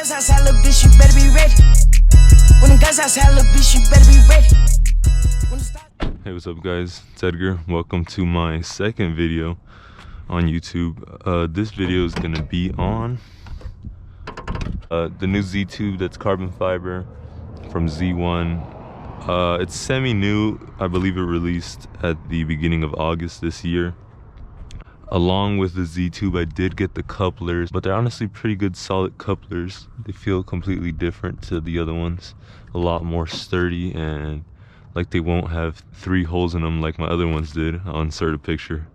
guns outside, little bitch, you better be ready. When the guns outside, little bitch, you better be ready. Hey, what's up guys? It's Edgar. Welcome to my second video on YouTube. This video is gonna be on the new Ztube that's carbon fiber from Z1. It's semi-new. I believe it released at the beginning of August this year. Along with the Ztube, I did get the couplers, but they're honestly pretty good solid couplers. They feel completely different to the other ones. A lot more sturdy, and like they won't have 3 holes in them like my other ones did. I'll insert a picture.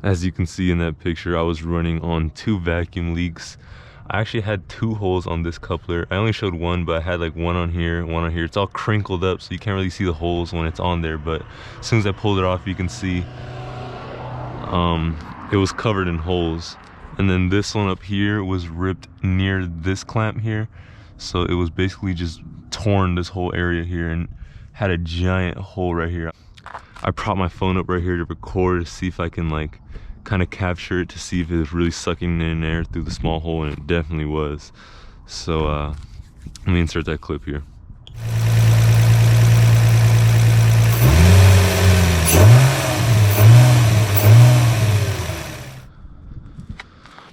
As you can see in that picture, I was running on 2 vacuum leaks. I actually had 2 holes on this coupler. I only showed one, but I had like one on here, one on here. It's all crinkled up, so you can't really see the holes when it's on there, but as soon as I pulled it off, you can see it was covered in holes. And then this one up here was ripped near this clamp here, so it was basically just torn this whole area here and had a giant hole right here. I propped my phone up right here to record to see if I can like kind of capture it, to see if it was really sucking in air through the small hole, and it definitely was. So let me insert that clip here.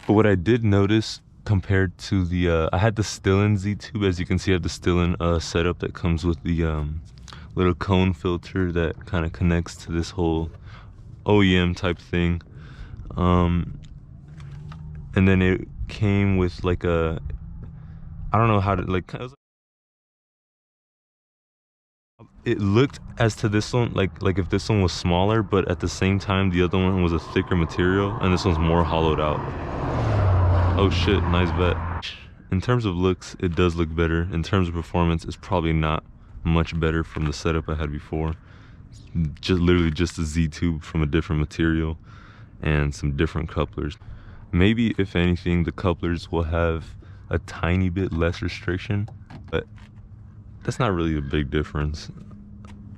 But what I did notice compared to the I had the still-in Ztube, as you can see I have the still-in setup that comes with the little cone filter that kind of connects to this whole OEM type thing. And then it came with like a, I don't know how to like, it looked as to this one like if this one was smaller, but at the same time the other one was a thicker material and this one's more hollowed out. Oh shit, nice bet. In terms of looks, it does look better. In terms of performance, it's probably not much better from the setup I had before. Just literally just a Ztube from a different material and some different couplers. Maybe if anything, the couplers will have a tiny bit less restriction, but that's not really a big difference.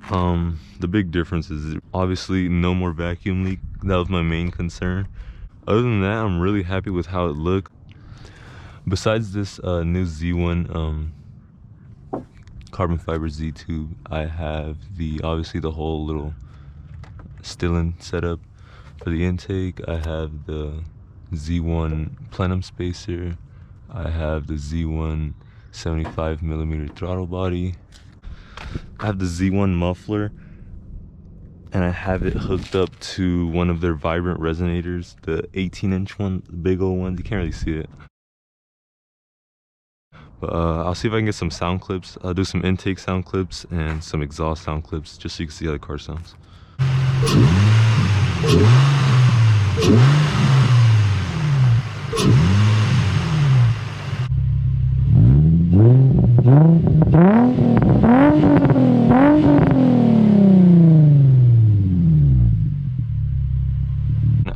The big difference is obviously no more vacuum leak. That was my main concern. Other than that, I'm really happy with how it looked. Besides this new Z1 carbon fiber Ztube, I have obviously the whole little still-in setup for the intake. I have the Z1 plenum spacer. I have the Z1 75mm throttle body. I have the Z1 muffler, and I have it hooked up to one of their vibrant resonators, the 18-inch one, the big old one. You can't really see it. But I'll see if I can get some sound clips. I'll do some intake sound clips and some exhaust sound clips, just so you can see how the car sounds.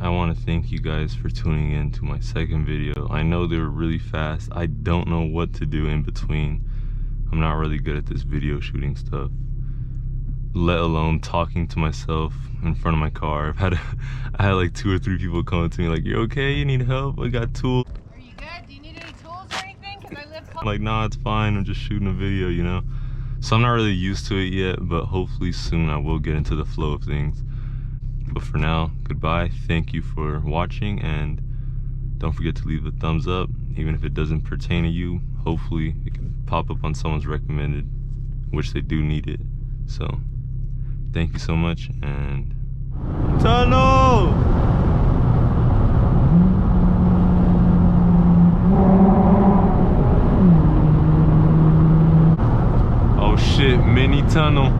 I want to thank you guys for tuning in to my second video. I know they were really fast. I don't know what to do in between. I'm not really good at this video shooting stuff, let alone talking to myself in front of my car. I had like 2 or 3 people coming to me like, "You okay? You need help? I got tools." Are you good? Do you need any tools or anything? Because I live I'm like, nah, it's fine. I'm just shooting a video, you know? So I'm not really used to it yet, but hopefully soon I will get into the flow of things. But for now, goodbye. Thank you for watching, and don't forget to leave a thumbs up. Even if it doesn't pertain to you, hopefully it can pop up on someone's recommended, which they do need it. So thank you so much, and tunnel! Oh shit, mini tunnel.